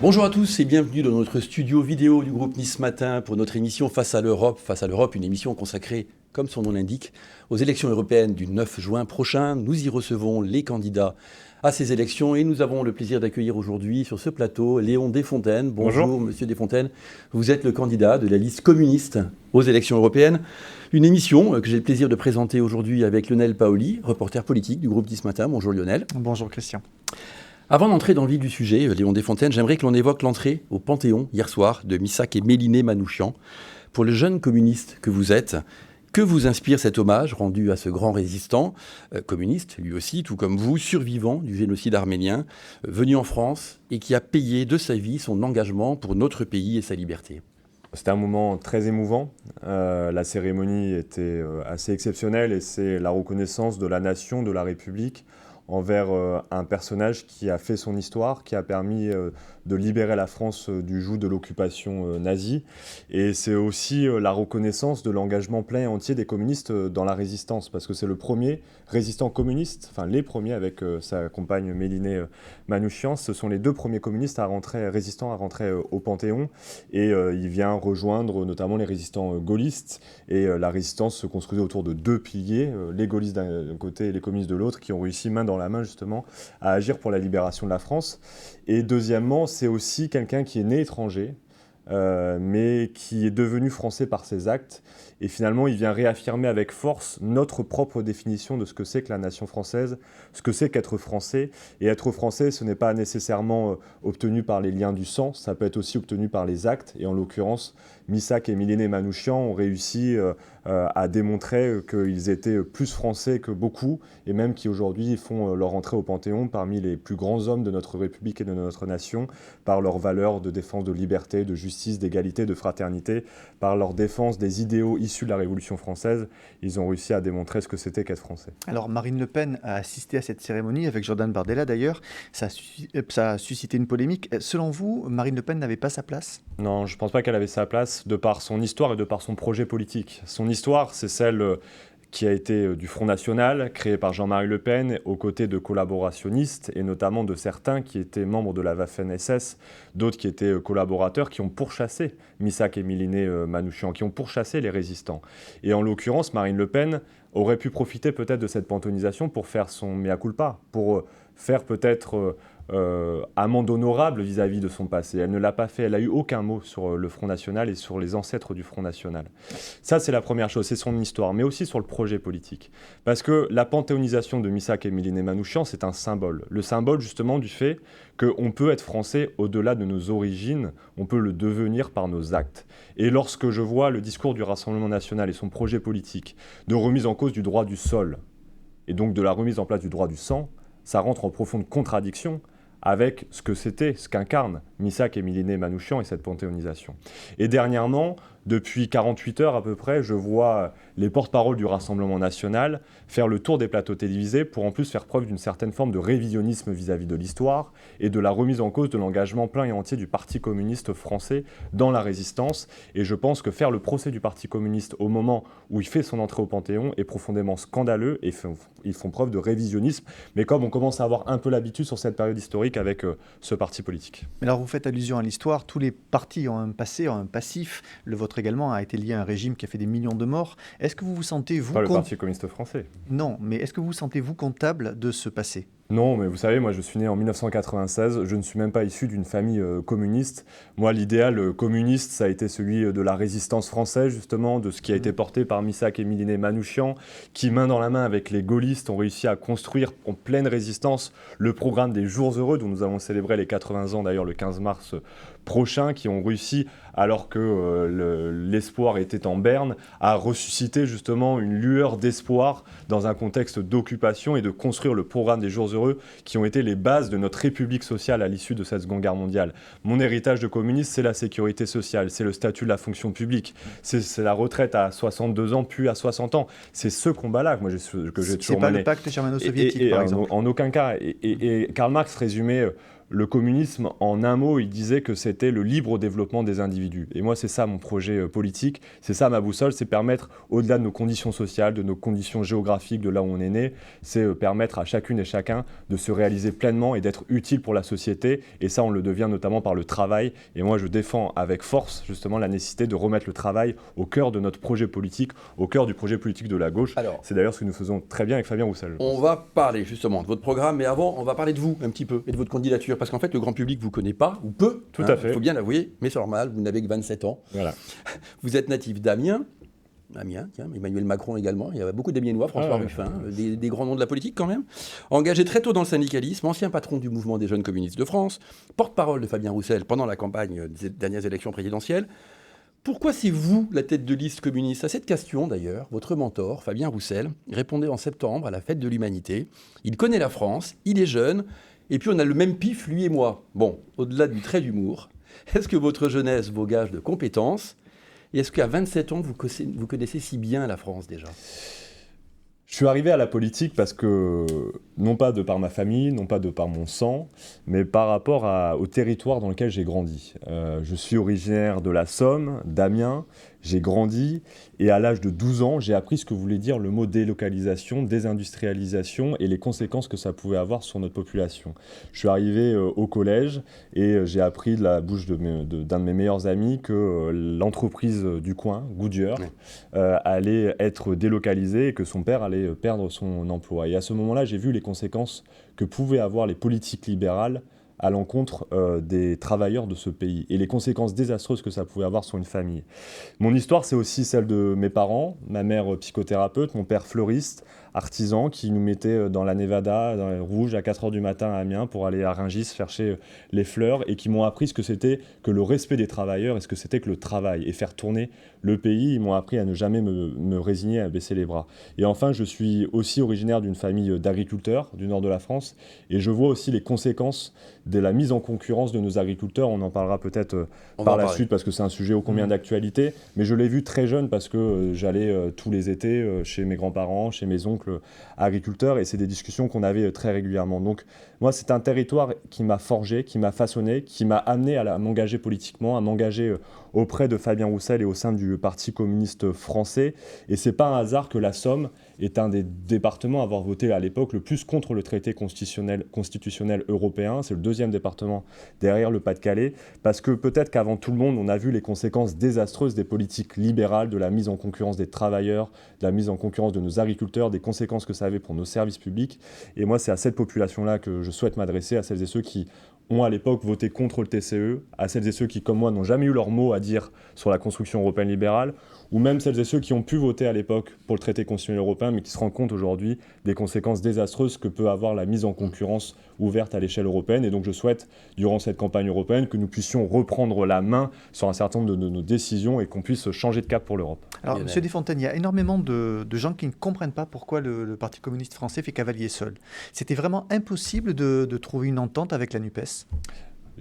Bonjour à tous et bienvenue dans notre studio vidéo du groupe Nice Matin pour notre émission Face à l'Europe. Face à l'Europe, une émission consacrée, comme son nom l'indique, aux élections européennes du 9 juin prochain. Nous y recevons les candidats à ces élections et nous avons le plaisir d'accueillir aujourd'hui sur ce plateau Léon Desfontaines. Bonjour Monsieur Desfontaines, vous êtes le candidat de la liste communiste aux élections européennes. Une émission que j'ai le plaisir de présenter aujourd'hui avec Lionel Paoli, reporter politique du groupe Nice Matin. Bonjour Lionel. Bonjour Christian. Avant d'entrer dans le vif du sujet, Léon Desfontaines, j'aimerais que l'on évoque l'entrée au Panthéon hier soir de Missak et Méliné Manouchian. Pour le jeune communiste que vous êtes, que vous inspire cet hommage rendu à ce grand résistant, communiste lui aussi, tout comme vous, survivant du génocide arménien, venu en France et qui a payé de sa vie son engagement pour notre pays et sa liberté? C'était un moment très émouvant. La cérémonie était assez exceptionnelle et c'est la reconnaissance de la nation, de la République, envers un personnage qui a fait son histoire, qui a permis de libérer la France du joug de l'occupation nazie. Et c'est aussi la reconnaissance de l'engagement plein et entier des communistes dans la résistance, parce que c'est le premier résistant communiste, enfin les premiers avec sa compagne Méliné Manouchian, ce sont les deux premiers communistes résistants à rentrer au Panthéon. Et il vient rejoindre notamment les résistants gaullistes. Et la résistance se construisait autour de deux piliers, les gaullistes d'un côté et les communistes de l'autre, qui ont réussi main dans la main justement à agir pour la libération de la France. Et deuxièmement, c'est aussi quelqu'un qui est né étranger, mais qui est devenu français par ses actes. Et finalement, il vient réaffirmer avec force notre propre définition de ce que c'est que la nation française, ce que c'est qu'être français. Et être français, ce n'est pas nécessairement obtenu par les liens du sang, ça peut être aussi obtenu par les actes. Et en l'occurrence, Missak et Méliné Manouchian ont réussi à démontrer qu'ils étaient plus français que beaucoup, et même qui aujourd'hui font leur entrée au Panthéon parmi les plus grands hommes de notre République et de notre nation, par leurs valeurs de défense de liberté, de justice, d'égalité, de fraternité, par leur défense des idéaux issus de la Révolution française. Ils ont réussi à démontrer ce que c'était qu'être français. Alors Marine Le Pen a assisté à cette cérémonie, avec Jordan Bardella d'ailleurs. Ça a suscité une polémique. Selon vous, Marine Le Pen n'avait pas sa place ? Non, je ne pense pas qu'elle avait sa place, de par son histoire et de par son projet politique. Son histoire, c'est celle qui a été du Front National, créé par Jean-Marie Le Pen, aux côtés de collaborationnistes, et notamment de certains qui étaient membres de la Waffen-SS, d'autres qui étaient collaborateurs, qui ont pourchassé Missak et Méliné Manouchian, qui ont pourchassé les résistants. Et en l'occurrence, Marine Le Pen aurait pu profiter peut-être de cette panthéonisation pour faire son mea culpa, pour faire peut-être amende honorable vis-à-vis de son passé. Elle ne l'a pas fait, elle n'a eu aucun mot sur le Front National et sur les ancêtres du Front National. Ça, c'est la première chose, c'est son histoire, mais aussi sur le projet politique. Parce que la panthéonisation de Missak et Méliné Manouchian, c'est un symbole. Le symbole, justement, du fait qu'on peut être français au-delà de nos origines, on peut le devenir par nos actes. Et lorsque je vois le discours du Rassemblement national et son projet politique de remise en cause du droit du sol, et donc de la remise en place du droit du sang, ça rentre en profonde contradiction avec ce que c'était, ce qu'incarnent Missak et Méliné Manouchian et cette panthéonisation. Et dernièrement, depuis 48 heures à peu près, je vois les porte-paroles du Rassemblement national faire le tour des plateaux télévisés pour en plus faire preuve d'une certaine forme de révisionnisme vis-à-vis de l'histoire et de la remise en cause de l'engagement plein et entier du Parti communiste français dans la résistance. Et je pense que faire le procès du Parti communiste au moment où il fait son entrée au Panthéon est profondément scandaleux et ils font preuve de révisionnisme. Mais comme on commence à avoir un peu l'habitude sur cette période historique avec ce parti politique. Mais alors vous faites allusion à l'histoire, tous les partis ont un passé, ont un passif. Le vôtre également a été lié à un régime qui a fait des millions de morts. Est-ce que vous vous sentez, vous... Pas le Parti communiste français. Non, mais est-ce que vous vous sentez, vous, comptable de ce passé ? Non, mais vous savez, moi je suis né en 1996, je ne suis même pas issu d'une famille communiste. Moi, l'idéal communiste, ça a été celui de la résistance française, justement, de ce qui a été porté par Missak et Méliné Manouchian, qui, main dans la main avec les gaullistes, ont réussi à construire en pleine résistance le programme des Jours Heureux, dont nous allons célébrer les 80 ans d'ailleurs le 15 mars prochain, qui ont réussi, alors que l'espoir était en berne, à ressusciter justement une lueur d'espoir dans un contexte d'occupation et de construire le programme des Jours Heureux qui ont été les bases de notre République sociale à l'issue de cette Seconde Guerre mondiale. Mon héritage de communiste, c'est la sécurité sociale, c'est le statut de la fonction publique, c'est la retraite à 62 ans puis à 60 ans. C'est ce combat-là que j'ai toujours mené. C'est pas le pacte germano-soviétique, par exemple. En aucun cas. Et Karl Marx résumait le communisme, en un mot, il disait que c'était le libre développement des individus. Et moi, c'est ça mon projet politique, c'est ça ma boussole, c'est permettre, au-delà de nos conditions sociales, de nos conditions géographiques, de là où on est né, c'est permettre à chacune et chacun de se réaliser pleinement et d'être utile pour la société. Et ça, on le devient notamment par le travail. Et moi, je défends avec force, justement, la nécessité de remettre le travail au cœur de notre projet politique, au cœur du projet politique de la gauche. Alors, c'est d'ailleurs ce que nous faisons très bien avec Fabien Roussel. On va parler justement de votre programme, mais avant, on va parler de vous un petit peu et de votre candidature, parce qu'en fait, le grand public vous connaît pas, ou peu. Tout à fait. Il faut bien l'avouer, mais c'est normal, vous n'avez que 27 ans. Voilà. Vous êtes natif d'Amiens. Amiens, tiens, Emmanuel Macron également. Il y a beaucoup d'Amiénois, François Ruffin, des grands noms de la politique quand même. Engagé très tôt dans le syndicalisme, ancien patron du mouvement des jeunes communistes de France, porte-parole de Fabien Roussel pendant la campagne des dernières élections présidentielles. Pourquoi c'est vous la tête de liste communiste? À cette question d'ailleurs, votre mentor, Fabien Roussel, répondait en septembre à la fête de l'humanité. Il connaît la France, il est jeune, et puis on a le même pif, lui et moi. Bon, au-delà du trait d'humour, est-ce que votre jeunesse vaut gage de compétences? Et est-ce qu'à 27 ans, vous connaissez si bien la France déjà? Je suis arrivé à la politique parce que, non pas de par ma famille, non pas de par mon sang, mais par rapport au territoire dans lequel j'ai grandi. Je suis originaire de la Somme, d'Amiens, j'ai grandi, et à l'âge de 12 ans, j'ai appris ce que voulait dire le mot délocalisation, désindustrialisation, et les conséquences que ça pouvait avoir sur notre population. Je suis arrivé au collège, et j'ai appris de la bouche d'un de mes meilleurs amis que l'entreprise du coin, Goodyear, allait être délocalisée, et que son père allait perdre son emploi. Et à ce moment-là, j'ai vu les conséquences que pouvaient avoir les politiques libérales à l'encontre des travailleurs de ce pays et les conséquences désastreuses que ça pouvait avoir sur une famille. Mon histoire, c'est aussi celle de mes parents, ma mère psychothérapeute, mon père fleuriste, artisan, qui nous mettait dans la Nevada, dans les Rouges, à 4h du matin à Amiens pour aller à Rungis chercher les fleurs et qui m'ont appris ce que c'était que le respect des travailleurs et ce que c'était que le travail et faire tourner le pays. Ils m'ont appris à ne jamais me résigner, à baisser les bras. Et enfin, je suis aussi originaire d'une famille d'agriculteurs du nord de la France et je vois aussi les conséquences de la mise en concurrence de nos agriculteurs. On en parlera peut-être par la suite parce que c'est un sujet ô combien d'actualité, mais je l'ai vu très jeune parce que j'allais tous les étés chez mes grands-parents, chez mes oncles agriculteurs et c'est des discussions qu'on avait très régulièrement. Donc moi, c'est un territoire qui m'a forgé, qui m'a façonné, qui m'a amené à m'engager politiquement, à m'engager auprès de Fabien Roussel et au sein du Parti communiste français. Et c'est pas un hasard que la Somme est un des départements à avoir voté à l'époque le plus contre le traité constitutionnel européen. C'est le deuxième département derrière le Pas-de-Calais, parce que peut-être qu'avant tout le monde, on a vu les conséquences désastreuses des politiques libérales, de la mise en concurrence des travailleurs, de la mise en concurrence de nos agriculteurs, des conséquences que ça avait pour nos services publics. Et moi, c'est à cette population-là que je souhaite m'adresser, à celles et ceux qui ont à l'époque voté contre le TCE, à celles et ceux qui, comme moi, n'ont jamais eu leur mot à dire sur la construction européenne libérale, ou même celles et ceux qui ont pu voter à l'époque pour le traité constitutionnel européen, mais qui se rendent compte aujourd'hui des conséquences désastreuses que peut avoir la mise en concurrence ouverte à l'échelle européenne. Et donc je souhaite, durant cette campagne européenne, que nous puissions reprendre la main sur un certain nombre de nos décisions et qu'on puisse changer de cap pour l'Europe. Alors, M. Desfontaines, il y a énormément de gens qui ne comprennent pas pourquoi le Parti communiste français fait cavalier seul. C'était vraiment impossible de trouver une entente avec la NUPES?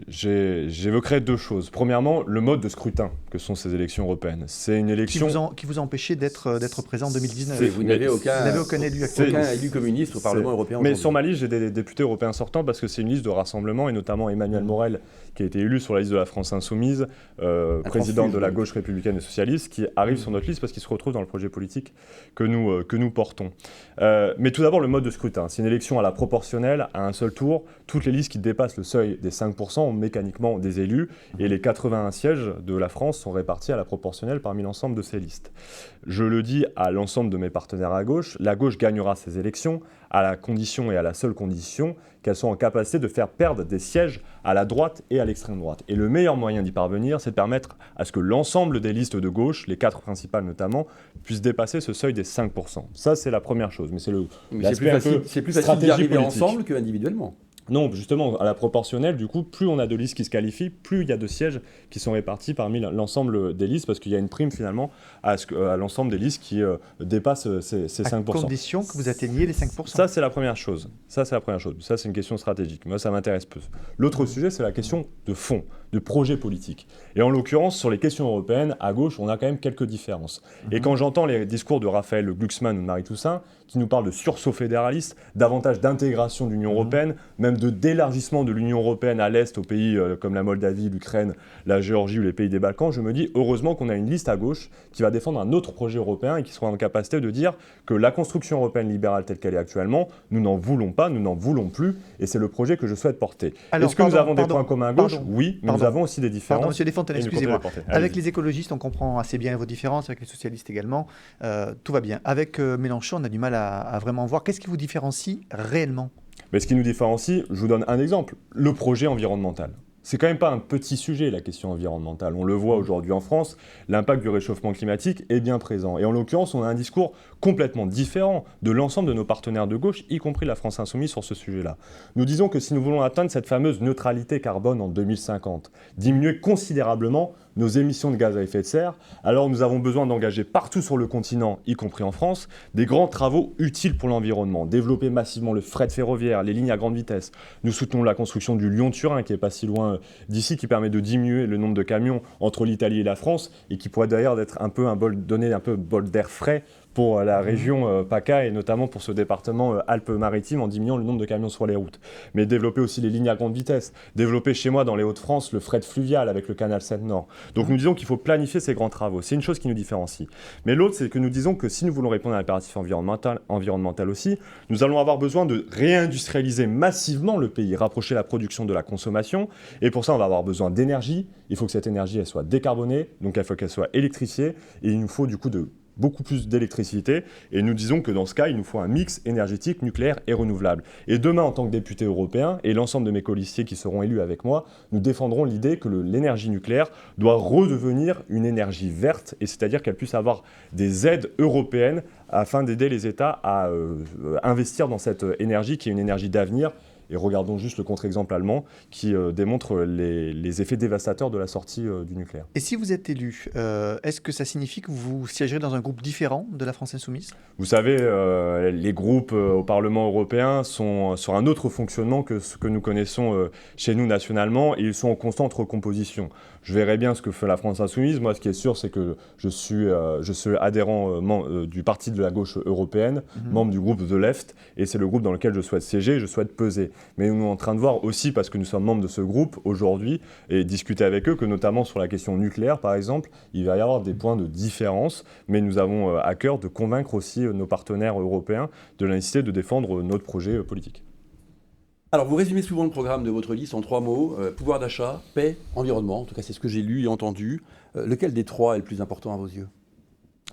J'évoquerai deux choses. Premièrement, le mode de scrutin que sont ces élections européennes. C'est une élection qui vous a empêché d'être présent en 2019. Vous n'avez aucun élu communiste au Parlement européen. Mais sur ma liste, j'ai des députés européens sortants parce que c'est une liste de rassemblement et notamment Emmanuel Morel, qui a été élu sur la liste de la France Insoumise, président de la gauche républicaine et socialiste, qui arrive sur notre liste parce qu'il se retrouve dans le projet politique que nous portons. Mais tout d'abord, le mode de scrutin. C'est une élection à la proportionnelle, à un seul tour. Toutes les listes qui dépassent le seuil des 5% ont mécaniquement des élus et les 81 sièges de la France sont répartis à la proportionnelle parmi l'ensemble de ces listes. Je le dis à l'ensemble de mes partenaires à gauche, la gauche gagnera ces élections à la condition et à la seule condition qu'elles soient en capacité de faire perdre des sièges à la droite et à l'extrême droite. Et le meilleur moyen d'y parvenir, c'est de permettre à ce que l'ensemble des listes de gauche, les 4 principales notamment, puissent dépasser ce seuil des 5%. Ça, c'est la première chose. Mais c'est plus facile d'y arriver ensemble qu'individuellement. Non, justement, à la proportionnelle, du coup, plus on a de listes qui se qualifient, plus il y a de sièges qui sont répartis parmi l'ensemble des listes, parce qu'il y a une prime finalement à l'ensemble des listes qui dépassent ces 5%. À condition que vous atteigniez les 5%. Ça, c'est la première chose. Ça, c'est une question stratégique. Moi, ça m'intéresse peu. L'autre sujet, c'est la question de fond, de projet politique. Et en l'occurrence, sur les questions européennes, à gauche, on a quand même quelques différences. Et quand j'entends les discours de Raphaël Glucksmann ou de Marie Toussaint, qui nous parlent de sursaut fédéraliste, davantage d'intégration de l'Union européenne, même d'élargissement de l'Union européenne à l'Est aux pays comme la Moldavie, l'Ukraine, la Géorgie ou les pays des Balkans, je me dis heureusement qu'on a une liste à gauche qui va défendre un autre projet européen et qui sera en capacité de dire que la construction européenne libérale telle qu'elle est actuellement, nous n'en voulons pas, nous n'en voulons plus, et c'est le projet que je souhaite porter. Est-ce que nous avons des points communs à gauche? Oui, mais nous avons aussi des différences. Pardon, Monsieur Desfontaines, excusez-moi. Avec les écologistes, on comprend assez bien vos différences, avec les socialistes également, tout va bien. Avec Mélenchon, on a du mal à vraiment voir. Qu'est-ce qui vous différencie réellement? Mais ce qui nous différencie, je vous donne un exemple, le projet environnemental. C'est quand même pas un petit sujet, la question environnementale. On le voit aujourd'hui en France, l'impact du réchauffement climatique est bien présent. Et en l'occurrence, on a un discours complètement différent de l'ensemble de nos partenaires de gauche, y compris la France Insoumise sur ce sujet-là. Nous disons que si nous voulons atteindre cette fameuse neutralité carbone en 2050, diminuer considérablement nos émissions de gaz à effet de serre, alors nous avons besoin d'engager partout sur le continent, y compris en France, des grands travaux utiles pour l'environnement, développer massivement le fret ferroviaire, les lignes à grande vitesse. Nous soutenons la construction du Lyon-Turin, qui n'est pas si loin d'ici, qui permet de diminuer le nombre de camions entre l'Italie et la France, et qui pourrait d'ailleurs être donner un peu bol d'air frais pour la région PACA et notamment pour ce département Alpes-Maritimes en diminuant le nombre de camions sur les routes. Mais développer aussi les lignes à grande vitesse, développer chez moi dans les Hauts-de-France le fret fluvial avec le canal Seine-Nord. Donc nous disons qu'il faut planifier ces grands travaux. C'est une chose qui nous différencie. Mais l'autre, c'est que nous disons que si nous voulons répondre à l'impératif environnemental aussi, nous allons avoir besoin de réindustrialiser massivement le pays, rapprocher la production de la consommation. Et pour ça, on va avoir besoin d'énergie. Il faut que cette énergie elle soit décarbonée, donc il faut qu'elle soit électrifiée. Et il nous faut du coup beaucoup plus d'électricité, et nous disons que dans ce cas, il nous faut un mix énergétique, nucléaire et renouvelable. Et demain, en tant que député européen, et l'ensemble de mes colistiers qui seront élus avec moi, nous défendrons l'idée que l'énergie nucléaire doit redevenir une énergie verte, et c'est-à-dire qu'elle puisse avoir des aides européennes afin d'aider les États à investir dans cette énergie qui est une énergie d'avenir. Et regardons juste le contre-exemple allemand qui démontre les effets dévastateurs de la sortie du nucléaire. Et si vous êtes élu, est-ce que ça signifie que vous siégerez dans un groupe différent de la France Insoumise? Vous savez, les groupes au Parlement européen sont sur un autre fonctionnement que ce que nous connaissons chez nous nationalement, et ils sont en constante recomposition. Je verrai bien ce que fait la France Insoumise. Moi, ce qui est sûr, c'est que je suis adhérent du parti de la gauche européenne, membre du groupe The Left, et c'est le groupe dans lequel je souhaite siéger, je souhaite peser. Mais nous sommes en train de voir aussi, parce que nous sommes membres de ce groupe aujourd'hui, et discuter avec eux, que notamment sur la question nucléaire, par exemple, il va y avoir des points de différence, mais nous avons à cœur de convaincre aussi nos partenaires européens de la nécessité de défendre notre projet politique. Alors, vous résumez souvent le programme de votre liste en 3 mots, pouvoir d'achat, paix, environnement. En tout cas, c'est ce que j'ai lu et entendu. Lequel des 3 est le plus important à vos yeux ?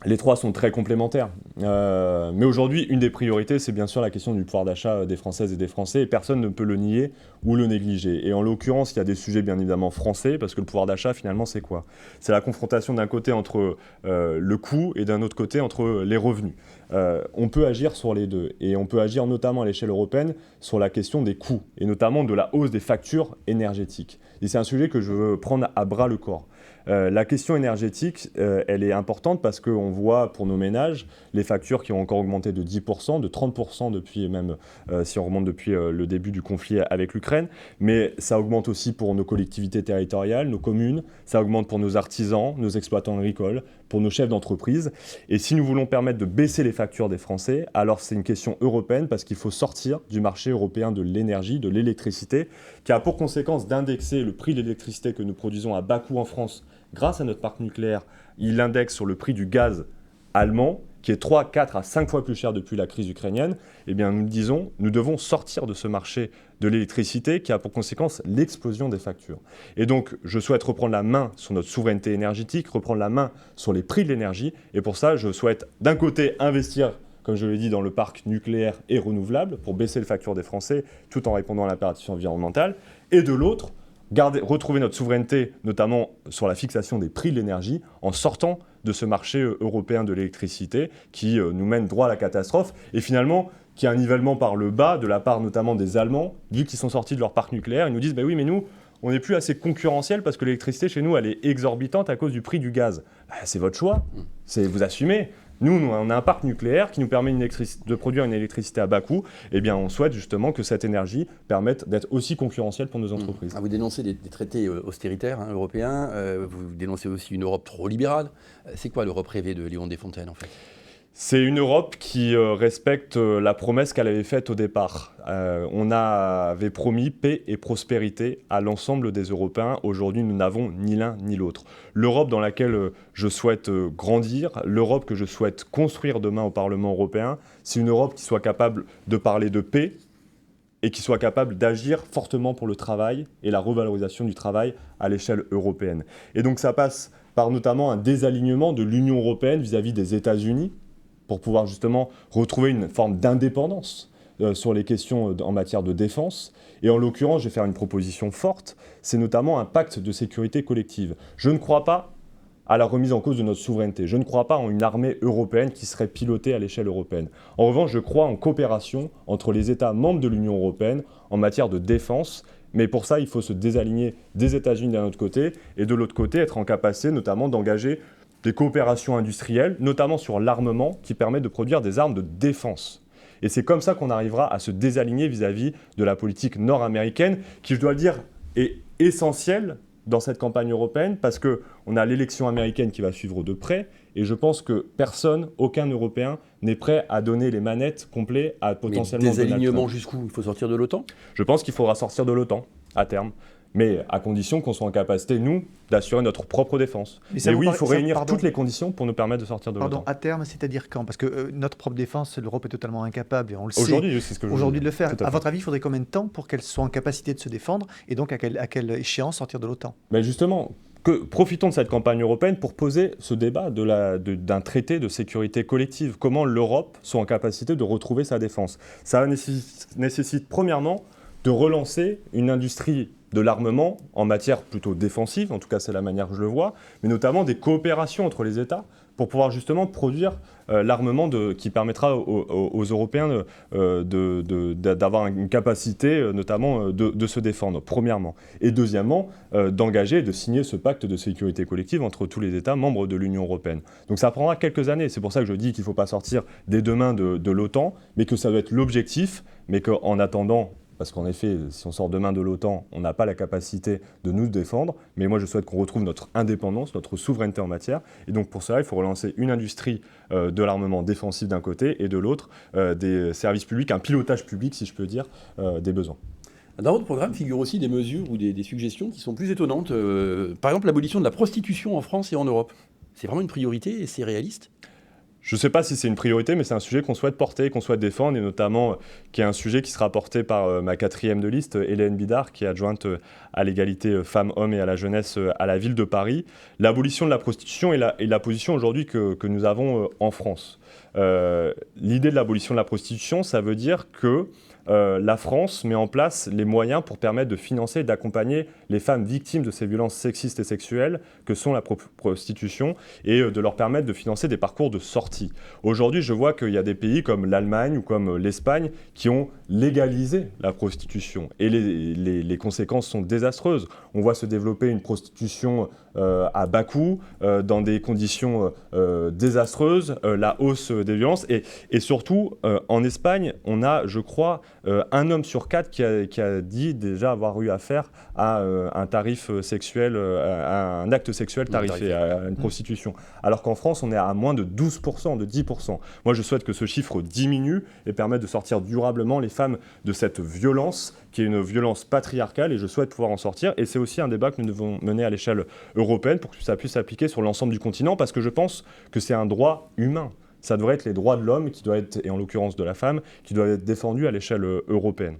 Les 3 sont très complémentaires. Mais aujourd'hui, une des priorités, c'est bien sûr la question du pouvoir d'achat des Françaises et des Français. Et personne ne peut le nier ou le négliger. Et en l'occurrence, il y a des sujets bien évidemment français, parce que le pouvoir d'achat, finalement, c'est quoi? C'est la confrontation d'un côté entre le coût et d'un autre côté entre les revenus. On peut agir sur les deux. Et on peut agir notamment à l'échelle européenne sur la question des coûts, et notamment de la hausse des factures énergétiques. Et c'est un sujet que je veux prendre à bras le corps. La question énergétique, elle est importante parce qu'on voit pour nos ménages les factures qui ont encore augmenté de 10%, de 30% depuis même, si on remonte depuis le début du conflit avec l'Ukraine. Mais ça augmente aussi pour nos collectivités territoriales, nos communes, ça augmente pour nos artisans, nos exploitants agricoles, pour nos chefs d'entreprise. Et si nous voulons permettre de baisser les factures des Français, alors c'est une question européenne parce qu'il faut sortir du marché européen de l'énergie, de l'électricité, qui a pour conséquence d'indexer le prix de l'électricité que nous produisons à bas coût en France grâce à notre parc nucléaire. Il indexe sur le prix du gaz allemand, qui est 3, 4 à 5 fois plus cher depuis la crise ukrainienne. Eh bien, nous disons, nous devons sortir de ce marché de l'électricité qui a pour conséquence l'explosion des factures. Et donc, je souhaite reprendre la main sur notre souveraineté énergétique, reprendre la main sur les prix de l'énergie. Et pour ça, je souhaite d'un côté investir, comme je l'ai dit, dans le parc nucléaire et renouvelable pour baisser les factures des Français tout en répondant à l'impératif environnemental. Et de l'autre, retrouver notre souveraineté, notamment sur la fixation des prix de l'énergie, en sortant de ce marché européen de l'électricité qui nous mène droit à la catastrophe et finalement qui a un nivellement par le bas de la part notamment des Allemands, vu qu'ils sont sortis de leur parc nucléaire. Ils nous disent oui, mais nous, on n'est plus assez concurrentiel parce que l'électricité chez nous, elle est exorbitante à cause du prix du gaz. C'est votre choix, vous assumez. Nous, on a un parc nucléaire qui nous permet de produire une électricité à bas coût. Eh bien, on souhaite justement que cette énergie permette d'être aussi concurrentielle pour nos entreprises. Vous dénoncez des traités austéritaires européens, vous dénoncez aussi une Europe trop libérale. C'est quoi l'Europe rêvée de Léon Desfontaines, en fait ? C'est une Europe qui respecte la promesse qu'elle avait faite au départ. On avait promis paix et prospérité à l'ensemble des Européens. Aujourd'hui, nous n'avons ni l'un ni l'autre. L'Europe dans laquelle je souhaite grandir, l'Europe que je souhaite construire demain au Parlement européen, c'est une Europe qui soit capable de parler de paix et qui soit capable d'agir fortement pour le travail et la revalorisation du travail à l'échelle européenne. Et donc ça passe par notamment un désalignement de l'Union européenne vis-à-vis des États-Unis, pour pouvoir justement retrouver une forme d'indépendance sur les questions en matière de défense. Et en l'occurrence, je vais faire une proposition forte, c'est notamment un pacte de sécurité collective. Je ne crois pas à la remise en cause de notre souveraineté. Je ne crois pas en une armée européenne qui serait pilotée à l'échelle européenne. En revanche, je crois en coopération entre les États membres de l'Union européenne en matière de défense. Mais pour ça, il faut se désaligner des États-Unis d'un autre côté et de l'autre côté, être en capacité notamment d'engager des coopérations industrielles, notamment sur l'armement, qui permettent de produire des armes de défense. Et c'est comme ça qu'on arrivera à se désaligner vis-à-vis de la politique nord-américaine, qui, je dois le dire, est essentielle dans cette campagne européenne, parce qu'on a l'élection américaine qui va suivre de près, et je pense que personne, aucun Européen, n'est prêt à donner les manettes complètes à potentiellement... Mais désalignement jusqu'où ? Il faut sortir de l'OTAN ? Je pense qu'il faudra sortir de l'OTAN, à terme. Mais à condition qu'on soit en capacité, nous, d'assurer notre propre défense. Mais oui, il faut réunir toutes les conditions pour nous permettre de sortir de l'OTAN. À terme, c'est-à-dire quand ? Parce que notre propre défense, l'Europe est totalement incapable, et on le sait. Aujourd'hui, c'est ce que je Aujourd'hui de le faire. À votre avis, il faudrait combien de temps pour qu'elle soit en capacité de se défendre, et donc à quelle échéance sortir de l'OTAN ? Mais justement, profitons de cette campagne européenne pour poser ce débat d'un traité de sécurité collective. Comment l'Europe soit en capacité de retrouver sa défense ? Ça nécessite premièrement de relancer une industrie de l'armement en matière plutôt défensive, en tout cas c'est la manière que je le vois, mais notamment des coopérations entre les États pour pouvoir justement produire l'armement qui permettra aux Européens d'avoir une capacité notamment de se défendre, premièrement. Et deuxièmement, d'engager et de signer ce pacte de sécurité collective entre tous les États membres de l'Union européenne. Donc ça prendra quelques années, c'est pour ça que je dis qu'il ne faut pas sortir dès demain de l'OTAN, mais que ça doit être l'objectif, mais qu'en attendant, parce qu'en effet, si on sort demain de l'OTAN, on n'a pas la capacité de nous défendre. Mais moi, je souhaite qu'on retrouve notre indépendance, notre souveraineté en matière. Et donc, pour cela, il faut relancer une industrie de l'armement défensif d'un côté et de l'autre, des services publics, un pilotage public, si je peux dire, des besoins. Dans votre programme figurent aussi des mesures ou des suggestions qui sont plus étonnantes. Par exemple, l'abolition de la prostitution en France et en Europe. C'est vraiment une priorité et c'est réaliste ? Je ne sais pas si c'est une priorité, mais c'est un sujet qu'on souhaite porter, qu'on souhaite défendre, et notamment qui est un sujet qui sera porté par ma quatrième de liste, Hélène Bidard, qui est adjointe à l'égalité femmes-hommes et à la jeunesse à la ville de Paris. L'abolition de la prostitution est la position aujourd'hui que nous avons en France. L'idée de l'abolition de la prostitution, ça veut dire que la France met en place les moyens pour permettre de financer et d'accompagner les femmes victimes de ces violences sexistes et sexuelles que sont la prostitution et de leur permettre de financer des parcours de sortie. Aujourd'hui, je vois qu'il y a des pays comme l'Allemagne ou comme l'Espagne qui ont légalisé la prostitution et les conséquences sont désastreuses. On voit se développer une prostitution à bas coût, dans des conditions désastreuses, la hausse des violences et surtout en Espagne, on a, je crois, un homme sur 4 qui a dit déjà avoir eu affaire à un tarif sexuel, à un acte sexuel tarifé, à une prostitution. Alors qu'en France, on est à moins de 12%, de 10%. Moi, je souhaite que ce chiffre diminue et permette de sortir durablement les femmes de cette violence, qui est une violence patriarcale, et je souhaite pouvoir en sortir. Et c'est aussi un débat que nous devons mener à l'échelle européenne pour que ça puisse s'appliquer sur l'ensemble du continent, parce que je pense que c'est un droit humain. Ça devrait être les droits de l'homme, qui doivent être, et en l'occurrence de la femme, qui doivent être défendus à l'échelle européenne.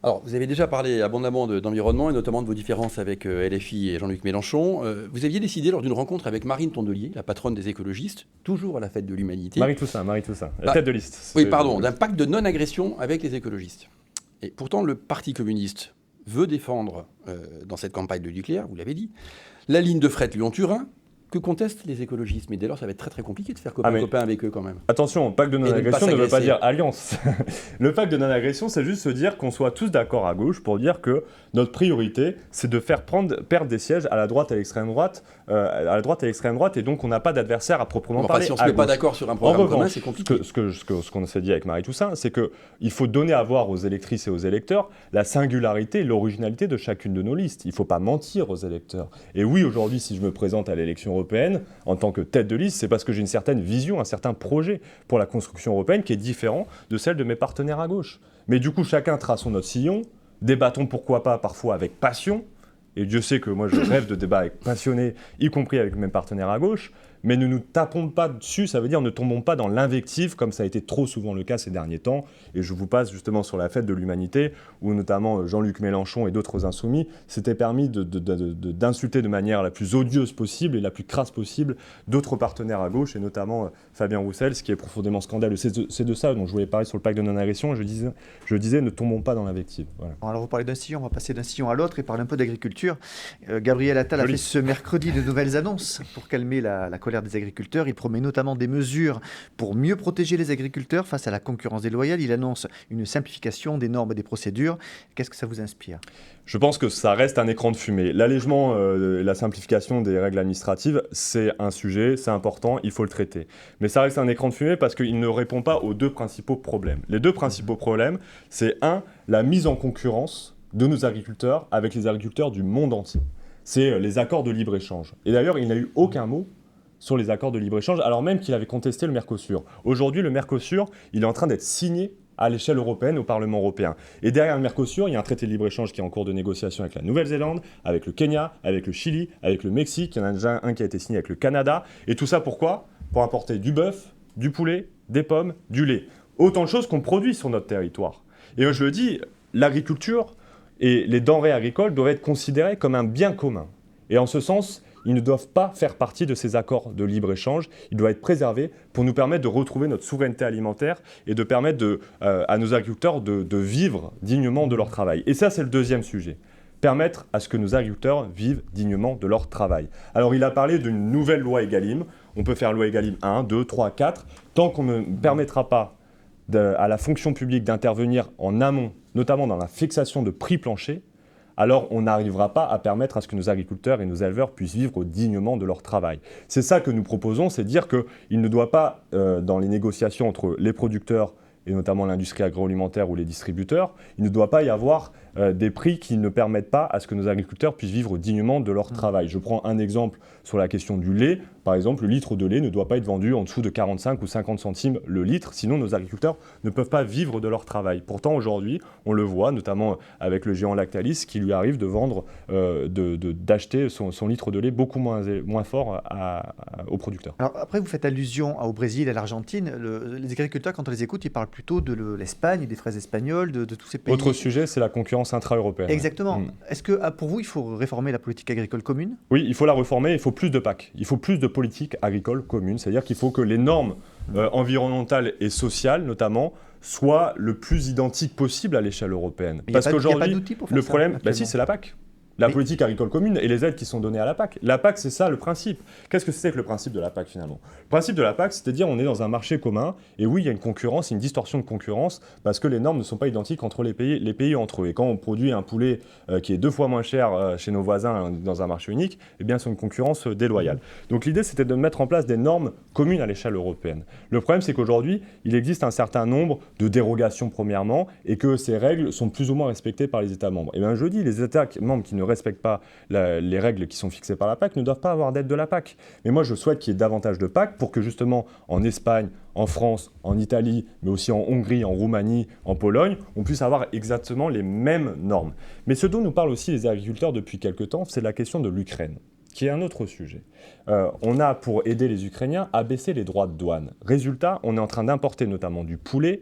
Alors, vous avez déjà parlé abondamment d'environnement et notamment de vos différences avec LFI et Jean-Luc Mélenchon. Vous aviez décidé lors d'une rencontre avec Marine Tondelier, la patronne des écologistes, toujours à la fête de l'humanité. Marie Toussaint, la tête de liste. Oui, pardon, d'un pacte de non-agression avec les écologistes. Et pourtant, le Parti communiste veut défendre, dans cette campagne de nucléaire, vous l'avez dit, la ligne de fret Lyon-Turin, que contestent les écologistes. Mais dès lors, ça va être très très compliqué de faire copain avec eux quand même. Attention, pacte de non-agression ne veut pas dire alliance. Le pacte de non-agression, c'est juste se dire qu'on soit tous d'accord à gauche pour dire que notre priorité, c'est de faire perdre des sièges à la droite et à l'extrême droite à la droite et à l'extrême droite, et donc on n'a pas d'adversaire à proprement parler. Si on ne se met pas d'accord sur un programme commun, c'est compliqué. Ce qu'on s'est dit avec Marie Toussaint, c'est qu'il faut donner à voir aux électrices et aux électeurs la singularité et l'originalité de chacune de nos listes. Il ne faut pas mentir aux électeurs. Et oui, aujourd'hui, si je me présente à l'élection européenne en tant que tête de liste, c'est parce que j'ai une certaine vision, un certain projet pour la construction européenne qui est différent de celle de mes partenaires à gauche. Mais du coup, chacun traçons notre sillon, débattons pourquoi pas parfois avec passion, et Dieu sait que moi je rêve de débats avec passionnés, y compris avec mes partenaires à gauche, mais ne nous tapons pas dessus, ça veut dire ne tombons pas dans l'invective, comme ça a été trop souvent le cas ces derniers temps. Et je vous passe justement sur la fête de l'humanité, où notamment Jean-Luc Mélenchon et d'autres insoumis s'étaient permis d'insulter de manière la plus odieuse possible et la plus crasse possible d'autres partenaires à gauche, et notamment Fabien Roussel, ce qui est profondément scandaleux. C'est de ça dont je voulais parler sur le pacte de non-agression. Je disais ne tombons pas dans l'invective. Voilà. Alors vous parlez d'un sillon, on va passer d'un sillon à l'autre et parler un peu d'agriculture. Gabriel Attal a fait ce mercredi de nouvelles annonces pour calmer la colère des agriculteurs. Il promet notamment des mesures pour mieux protéger les agriculteurs face à la concurrence déloyale. Il annonce une simplification des normes et des procédures. Qu'est-ce que ça vous inspire ? Je pense que ça reste un écran de fumée. L'allègement, la simplification des règles administratives, c'est un sujet, c'est important, il faut le traiter. Mais ça reste un écran de fumée parce qu'il ne répond pas aux deux principaux problèmes. Les deux principaux problèmes, c'est la mise en concurrence de nos agriculteurs avec les agriculteurs du monde entier. C'est les accords de libre-échange. Et d'ailleurs, il n'a eu aucun mot sur les accords de libre-échange, alors même qu'il avait contesté le Mercosur. Aujourd'hui, le Mercosur, il est en train d'être signé à l'échelle européenne, au Parlement européen. Et derrière le Mercosur, il y a un traité de libre-échange qui est en cours de négociation avec la Nouvelle-Zélande, avec le Kenya, avec le Chili, avec le Mexique. Il y en a déjà un qui a été signé avec le Canada. Et tout ça pourquoi ? Pour importer du bœuf, du poulet, des pommes, du lait. Autant de choses qu'on produit sur notre territoire. Et je le dis, l'agriculture et les denrées agricoles doivent être considérées comme un bien commun. Et en ce sens, ils ne doivent pas faire partie de ces accords de libre-échange. Ils doivent être préservés pour nous permettre de retrouver notre souveraineté alimentaire et de permettre à nos agriculteurs de vivre dignement de leur travail. Et ça, c'est le deuxième sujet. Permettre à ce que nos agriculteurs vivent dignement de leur travail. Alors, il a parlé d'une nouvelle loi Egalim. On peut faire loi Egalim 1, 2, 3, 4. Tant qu'on ne permettra pas à la fonction publique d'intervenir en amont, notamment dans la fixation de prix planchers, alors on n'arrivera pas à permettre à ce que nos agriculteurs et nos éleveurs puissent vivre dignement de leur travail. C'est ça que nous proposons, c'est dire qu'il ne doit pas, dans les négociations entre les producteurs et notamment l'industrie agroalimentaire ou les distributeurs, il ne doit pas y avoir des prix qui ne permettent pas à ce que nos agriculteurs puissent vivre dignement de leur travail. Je prends un exemple sur la question du lait. Par exemple, le litre de lait ne doit pas être vendu en dessous de 45 ou 50 centimes le litre, sinon nos agriculteurs ne peuvent pas vivre de leur travail. Pourtant, aujourd'hui, on le voit, notamment avec le géant Lactalis, qui lui arrive de vendre, d'acheter son litre de lait beaucoup moins fort aux producteurs. Alors après, vous faites allusion au Brésil et à l'Argentine. Les agriculteurs, quand on les écoute, ils parlent plutôt de l'Espagne, des fraises espagnoles, de tous ces pays. Autre sujet, c'est la concurrence intra-européenne. Exactement. Est-ce que pour vous, il faut réformer la politique agricole commune ? Oui, il faut la réformer, il faut plus de PAC. Il faut plus de politique agricole commune, c'est-à-dire qu'il faut que les normes environnementales et sociales, notamment, soient le plus identiques possible à l'échelle européenne. Parce qu'aujourd'hui, le problème, si, c'est la PAC. La politique agricole commune et les aides qui sont données à la PAC. La PAC, c'est ça le principe. Qu'est-ce que c'est que le principe de la PAC finalement ? Le principe de la PAC, c'est-à-dire on est dans un marché commun et oui, il y a une concurrence, une distorsion de concurrence parce que les normes ne sont pas identiques entre les pays entre eux. Et quand on produit un poulet qui est 2 fois moins cher chez nos voisins dans un marché unique, eh bien c'est une concurrence déloyale. Donc l'idée, c'était de mettre en place des normes communes à l'échelle européenne. Le problème, c'est qu'aujourd'hui, il existe un certain nombre de dérogations premièrement et que ces règles sont plus ou moins respectées par les États membres. Et bien je dis, les États membres qui ne respectent pas les règles qui sont fixées par la PAC ne doivent pas avoir d'aide de la PAC. Mais moi, je souhaite qu'il y ait davantage de PAC pour que justement, en Espagne, en France, en Italie, mais aussi en Hongrie, en Roumanie, en Pologne, on puisse avoir exactement les mêmes normes. Mais ce dont nous parlent aussi les agriculteurs depuis quelque temps, c'est la question de l'Ukraine, qui est un autre sujet. On a, pour aider les Ukrainiens, abaissé les droits de douane. Résultat, on est en train d'importer notamment du poulet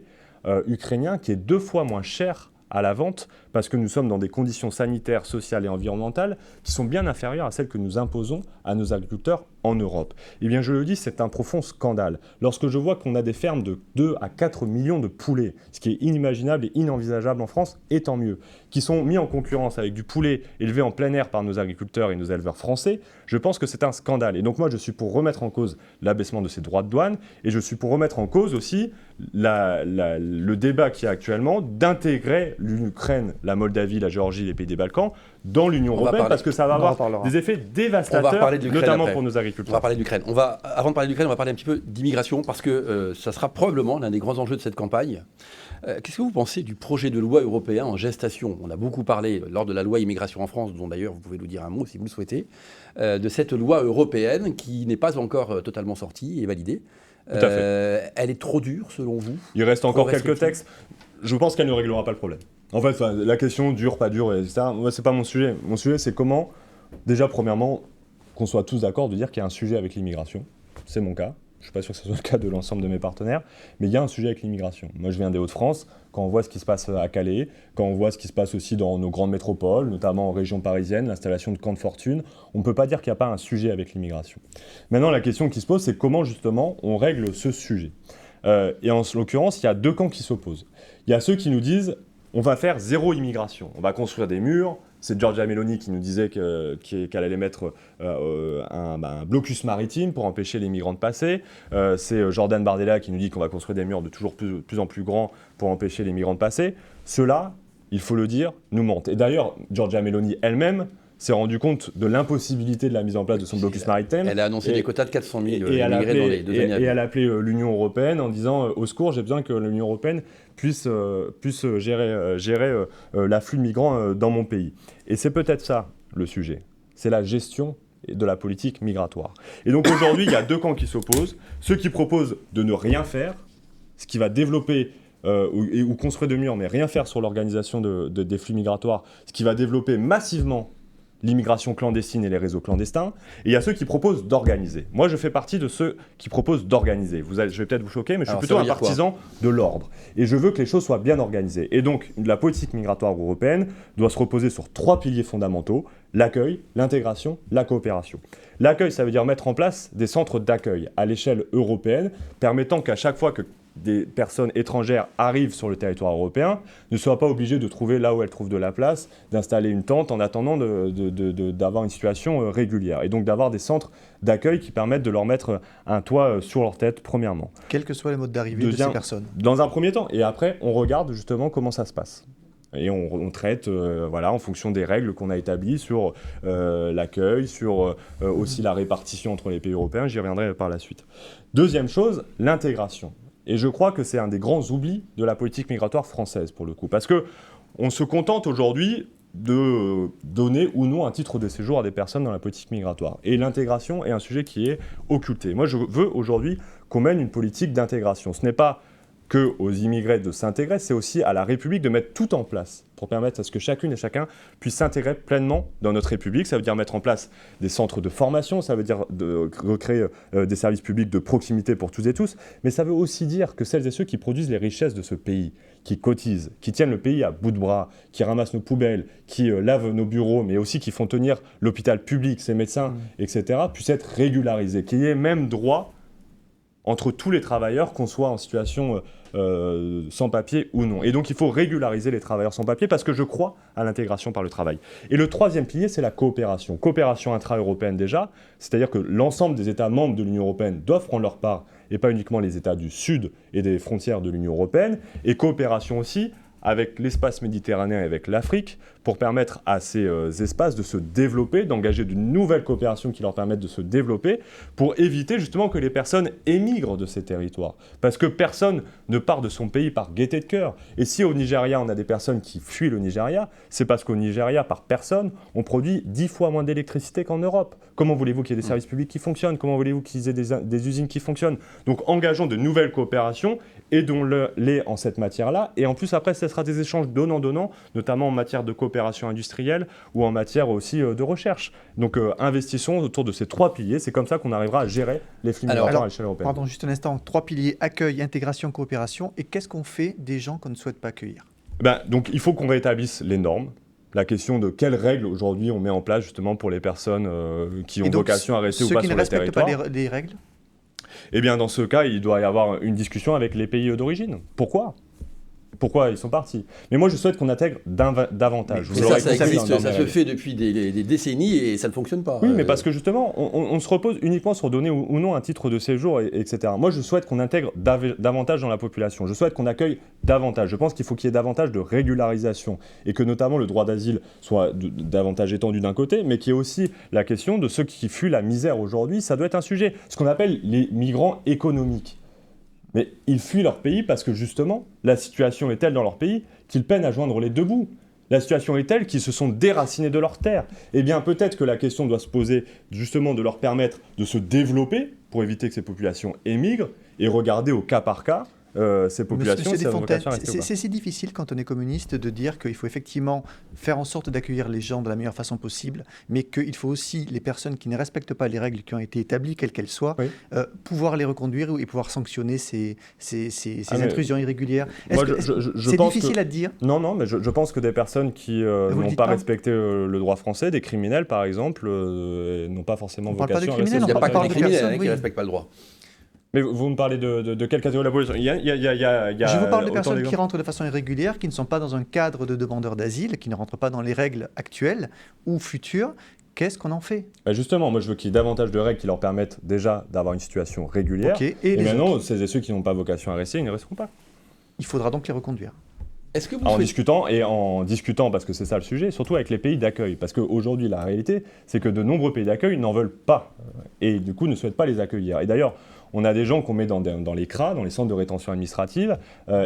ukrainien qui est 2 fois moins cher à la vente, parce que nous sommes dans des conditions sanitaires, sociales et environnementales qui sont bien inférieures à celles que nous imposons à nos agriculteurs en Europe. Eh bien, je le dis, c'est un profond scandale. Lorsque je vois qu'on a des fermes de 2 à 4 millions de poulets, ce qui est inimaginable et inenvisageable en France, et tant mieux, qui sont mis en concurrence avec du poulet élevé en plein air par nos agriculteurs et nos éleveurs français, je pense que c'est un scandale. Et donc moi, je suis pour remettre en cause l'abaissement de ces droits de douane, et je suis pour remettre en cause aussi le débat qu'il y a actuellement d'intégrer l'Ukraine, la Moldavie, la Géorgie, les pays des Balkans, dans l'Union européenne, parce que ça va avoir des effets dévastateurs, notamment pour nos agriculteurs. On va parler de l'Ukraine. Avant de parler de l'Ukraine, on va parler un petit peu d'immigration, parce que ça sera probablement l'un des grands enjeux de cette campagne. Qu'est-ce que vous pensez du projet de loi européen en gestation ? On a beaucoup parlé lors de la loi immigration en France, dont d'ailleurs vous pouvez nous dire un mot si vous le souhaitez, de cette loi européenne qui n'est pas encore totalement sortie et validée. Tout à fait. Elle est trop dure selon vous ? Il reste encore quelques textes. Je pense qu'elle ne réglera pas le problème. En fait, la question dure, pas dure, etc., moi, c'est pas mon sujet. Mon sujet, c'est comment, déjà, premièrement, qu'on soit tous d'accord de dire qu'il y a un sujet avec l'immigration. C'est mon cas. Je ne suis pas sûr que ce soit le cas de l'ensemble de mes partenaires, mais il y a un sujet avec l'immigration. Moi, je viens des Hauts-de-France. Quand on voit ce qui se passe à Calais, quand on voit ce qui se passe aussi dans nos grandes métropoles, notamment en région parisienne, l'installation de camps de fortune, on ne peut pas dire qu'il n'y a pas un sujet avec l'immigration. Maintenant, la question qui se pose, c'est comment, justement, on règle ce sujet. Et en l'occurrence, il y a deux camps qui s'opposent. Il y a ceux qui nous disent on va faire zéro immigration, on va construire des murs. C'est Giorgia Meloni qui nous disait qu'elle allait mettre un blocus maritime pour empêcher les migrants de passer. C'est Jordan Bardella qui nous dit qu'on va construire des murs de toujours plus en plus grands pour empêcher les migrants de passer. Ceux-là, il faut le dire, nous mentent. Et d'ailleurs, Giorgia Meloni elle-même s'est rendu compte de l'impossibilité de la mise en place de son blocus maritime. Elle a annoncé des quotas de 400 000 immigrés dans les 2 années. Et elle a appelé l'Union européenne en disant au secours, j'ai besoin que l'Union européenne puisse gérer l'afflux de migrants dans mon pays. Et c'est peut-être ça le sujet. C'est la gestion de la politique migratoire. Et donc aujourd'hui, il y a deux camps qui s'opposent. Ceux qui proposent de ne rien faire, ce qui va développer ou construire de murs, mais rien faire sur l'organisation des flux migratoires, ce qui va développer massivement l'immigration clandestine et les réseaux clandestins, et il y a ceux qui proposent d'organiser. Moi, je fais partie de ceux qui proposent d'organiser. Je vais peut-être vous choquer, mais je suis plutôt un partisan de l'ordre. Et je veux que les choses soient bien organisées. Et donc, la politique migratoire européenne doit se reposer sur 3 piliers fondamentaux: l'accueil, l'intégration, la coopération. L'accueil, ça veut dire mettre en place des centres d'accueil à l'échelle européenne, permettant qu'à chaque fois que des personnes étrangères arrivent sur le territoire européen, ne soient pas obligées de trouver là où elles trouvent de la place, d'installer une tente en attendant d'avoir une situation régulière. Et donc d'avoir des centres d'accueil qui permettent de leur mettre un toit sur leur tête, premièrement. Quel que soit le mode d'arrivée de ces personnes. Dans un premier temps. Et après, on regarde justement comment ça se passe. Et on traite en fonction des règles qu'on a établies sur l'accueil, sur aussi la répartition entre les pays européens. J'y reviendrai par la suite. Deuxième chose, l'intégration. Et je crois que c'est un des grands oublis de la politique migratoire française, pour le coup. Parce qu'on se contente aujourd'hui de donner ou non un titre de séjour à des personnes dans la politique migratoire. Et l'intégration est un sujet qui est occulté. Moi, je veux aujourd'hui qu'on mène une politique d'intégration. Ce n'est pas qu'aux immigrés de s'intégrer, c'est aussi à la République de mettre tout en place pour permettre à ce que chacune et chacun puisse s'intégrer pleinement dans notre République. Ça veut dire mettre en place des centres de formation, ça veut dire de recréer des services publics de proximité pour tous et tous, mais ça veut aussi dire que celles et ceux qui produisent les richesses de ce pays, qui cotisent, qui tiennent le pays à bout de bras, qui ramassent nos poubelles, qui lavent nos bureaux, mais aussi qui font tenir l'hôpital public, ses médecins, etc., puissent être régularisés, qu'il y ait même droit entre tous les travailleurs, qu'on soit en situation sans papier ou non. Et donc, il faut régulariser les travailleurs sans papier parce que je crois à l'intégration par le travail. Et le troisième pilier, c'est la coopération. Coopération intra-européenne déjà, c'est-à-dire que l'ensemble des États membres de l'Union européenne doivent prendre leur part, et pas uniquement les États du Sud et des frontières de l'Union européenne. Et coopération aussi avec l'espace méditerranéen et avec l'Afrique, pour permettre à ces espaces de se développer, d'engager de nouvelles coopérations qui leur permettent de se développer, pour éviter justement que les personnes émigrent de ces territoires. Parce que personne ne part de son pays par gaieté de cœur. Et si au Nigeria, on a des personnes qui fuient le Nigeria, c'est parce qu'au Nigeria, par personne, on produit 10 fois moins d'électricité qu'en Europe. Comment voulez-vous qu'il y ait des services publics qui fonctionnent? Comment voulez-vous qu'ils aient des usines qui fonctionnent? Donc engageons de nouvelles coopérations, aidons-les en cette matière-là. Et en plus, après, ce sera des échanges donnant-donnant, notamment en matière de coopération industrielle ou en matière aussi de recherche. Donc investissons autour de ces 3 piliers. C'est comme ça qu'on arrivera à gérer les flux migratoires à l'échelle européenne. Pardon, juste un instant. 3 piliers: accueil, intégration, coopération. Et qu'est-ce qu'on fait des gens qu'on ne souhaite pas accueillir? Donc il faut qu'on rétablisse les normes. La question de quelles règles aujourd'hui on met en place justement pour les personnes qui ont vocation à rester ou pas sur le territoire. Ceux qui ne respectent pas les règles? Eh bien dans ce cas, il doit y avoir une discussion avec les pays d'origine. Pourquoi ? pourquoi ils sont partis. Mais moi, je souhaite qu'on intègre davantage. Mais ça existe, ça se fait depuis des décennies et ça ne fonctionne pas. Oui, mais parce que justement, on se repose uniquement sur donner ou non un titre de séjour, etc. Moi, je souhaite qu'on intègre davantage dans la population. Je souhaite qu'on accueille davantage. Je pense qu'il faut qu'il y ait davantage de régularisation et que notamment le droit d'asile soit davantage étendu d'un côté, mais qu'il y ait aussi la question de ceux qui fuient la misère aujourd'hui. Ça doit être un sujet, ce qu'on appelle les migrants économiques. Mais ils fuient leur pays parce que justement, la situation est telle dans leur pays qu'ils peinent à joindre les deux bouts. La situation est telle qu'ils se sont déracinés de leur terre. Eh bien, peut-être que la question doit se poser justement de leur permettre de se développer pour éviter que ces populations émigrent et regarder au cas par cas ces populations. Monsieur Desfontaines, c'est si difficile quand on est communiste de dire qu'il faut effectivement faire en sorte d'accueillir les gens de la meilleure façon possible, mais qu'il faut aussi, les personnes qui ne respectent pas les règles qui ont été établies, quelles qu'elles soient, oui. Pouvoir les reconduire et pouvoir sanctionner ces intrusions irréguliires. C'est difficile à dire? Non, mais je pense que des personnes qui n'ont pas respecté le droit français, des criminels par exemple, n'ont pas forcément vocation à rester. Il n'y a pas que des criminels qui ne respectent pas le droit. Mais vous me parlez de quelle catégorie de la population? Je vous parle de personnes qui rentrent de façon irrégulière, qui ne sont pas dans un cadre de demandeurs d'asile, qui ne rentrent pas dans les règles actuelles ou futures. Qu'est-ce qu'on en fait? Justement, moi je veux qu'il y ait davantage de règles qui leur permettent déjà d'avoir une situation régulière. Okay. Et maintenant, celles et ceux qui n'ont pas vocation à rester, ils ne resteront pas. Il faudra donc les reconduire. Est-ce que vous en discutant, parce que c'est ça le sujet, surtout avec les pays d'accueil. Parce qu'aujourd'hui, la réalité, c'est que de nombreux pays d'accueil n'en veulent pas et du coup ne souhaitent pas les accueillir. Et d'ailleurs, on a des gens qu'on met dans les CRA, dans les centres de rétention administrative,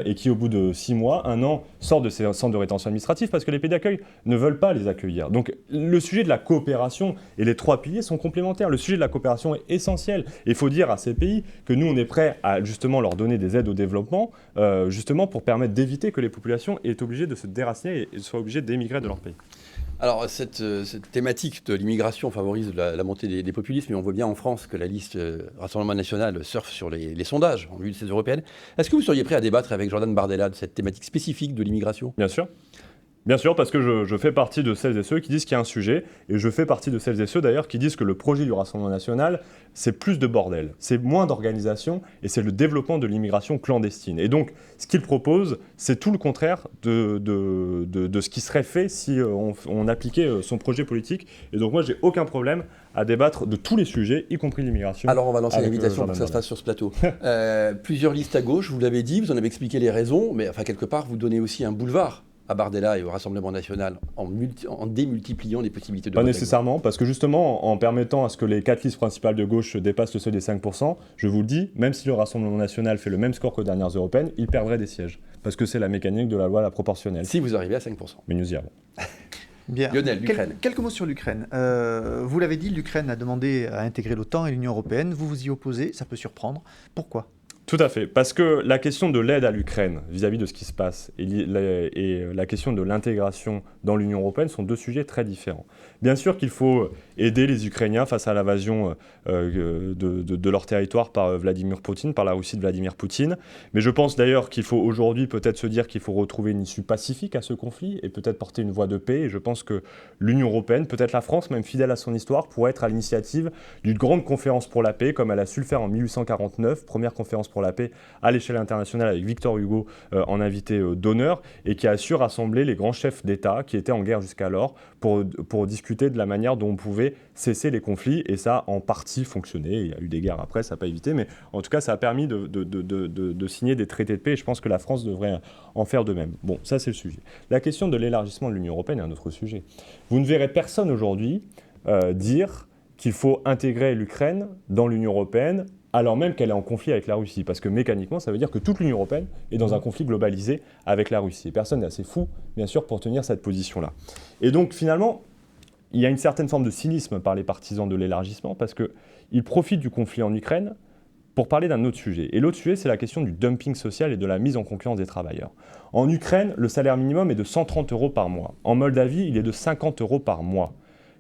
et qui au bout de 6 mois, 1 an, sortent de ces centres de rétention administrative parce que les pays d'accueil ne veulent pas les accueillir. Donc le sujet de la coopération et les 3 piliers sont complémentaires. Le sujet de la coopération est essentiel. Et il faut dire à ces pays que nous, on est prêts à justement leur donner des aides au développement, justement pour permettre d'éviter que les populations aient obligées de se déraciner et soient obligées d'émigrer de leur pays. Alors, cette thématique de l'immigration favorise la montée des populismes, et on voit bien en France que la liste Rassemblement National surfe sur les sondages en vue de ces européennes. Est-ce que vous seriez prêt à débattre avec Jordan Bardella de cette thématique spécifique de l'immigration? Bien sûr. Bien sûr, parce que je fais partie de celles et ceux qui disent qu'il y a un sujet, et je fais partie de celles et ceux d'ailleurs qui disent que le projet du Rassemblement National, c'est plus de bordel, c'est moins d'organisation, et c'est le développement de l'immigration clandestine. Et donc, ce qu'il propose, c'est tout le contraire de ce qui serait fait si on appliquait son projet politique. Et donc moi, j'ai aucun problème à débattre de tous les sujets, y compris l'immigration. Alors on va lancer l'invitation pour que ça se fasse sur ce plateau. Plusieurs listes à gauche, vous l'avez dit, vous en avez expliqué les raisons, mais enfin quelque part, vous donnez aussi un boulevard à Bardella et au Rassemblement National en démultipliant les possibilités de vote. Pas nécessairement, parce que justement, en permettant à ce que les 4 listes principales de gauche dépassent le seuil des 5%, je vous le dis, même si le Rassemblement National fait le même score qu'aux dernières européennes, il perdrait des sièges, parce que c'est la mécanique de la loi à la proportionnelle. Si vous arrivez à 5%. Mais nous y avons. Bien. Lionel, l'Ukraine. Quelques mots sur l'Ukraine. Vous l'avez dit, l'Ukraine a demandé à intégrer l'OTAN et l'Union européenne. Vous vous y opposez, ça peut surprendre. Pourquoi ? Tout à fait, parce que la question de l'aide à l'Ukraine vis-à-vis de ce qui se passe et la question de l'intégration dans l'Union européenne sont 2 sujets très différents. Bien sûr qu'il faut aider les Ukrainiens face à l'invasion de leur territoire par Vladimir Poutine, par la Russie de Vladimir Poutine, mais je pense d'ailleurs qu'il faut aujourd'hui peut-être se dire qu'il faut retrouver une issue pacifique à ce conflit et peut-être porter une voie de paix, et je pense que l'Union européenne, peut-être la France, même fidèle à son histoire, pourrait être à l'initiative d'une grande conférence pour la paix, comme elle a su le faire en 1849, première conférence pour la paix à l'échelle internationale avec Victor Hugo en invité d'honneur, et qui a su rassembler les grands chefs d'État qui étaient en guerre jusqu'alors pour discuter de la manière dont on pouvait cesser les conflits, et ça a en partie fonctionné. Il y a eu des guerres après, ça n'a pas évité, mais en tout cas ça a permis de signer des traités de paix, et je pense que la France devrait en faire de même. Bon, ça c'est le sujet. La question de l'élargissement de l'Union européenne est un autre sujet. Vous ne verrez personne aujourd'hui dire qu'il faut intégrer l'Ukraine dans l'Union européenne alors même qu'elle est en conflit avec la Russie, parce que mécaniquement, ça veut dire que toute l'Union européenne est dans un conflit globalisé avec la Russie. Et personne n'est assez fou, bien sûr, pour tenir cette position-là. Et donc, finalement, il y a une certaine forme de cynisme par les partisans de l'élargissement, parce qu'ils profitent du conflit en Ukraine pour parler d'un autre sujet. Et l'autre sujet, c'est la question du dumping social et de la mise en concurrence des travailleurs. En Ukraine, le salaire minimum est de 130 € par mois. En Moldavie, il est de 50 € par mois.